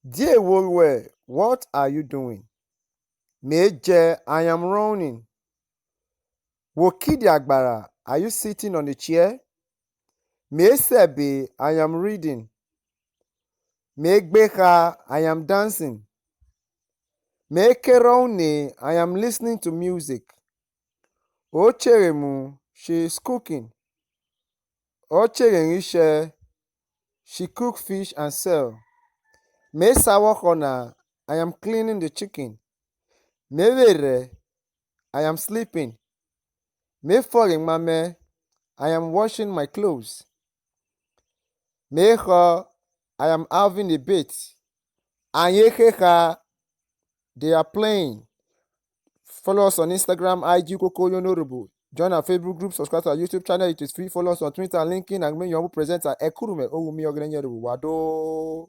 Dear Wolwe, what are you doing? Meje, I am running. Wokidi Agbara, are you sitting on a chair? Mesebe, I am reading. Megbeha, I am dancing. Mekerone, I am listening to music. Ocheremu, she is cooking. Ocherenishe, she cook fish and sell. Mesawakona, I am cleaning the chicken. Mewere, I am sleeping. Meforing mame, I am washing my clothes. Meho, I am having a bait. Anyekeha, they are playing. Follow us on Instagram, IG Koko Yonorubu. Join our Facebook group, subscribe to our YouTube channel. It is free. Follow us on Twitter, LinkedIn, and when you present Ekurume Owumi Ogrenyerubu. Wado.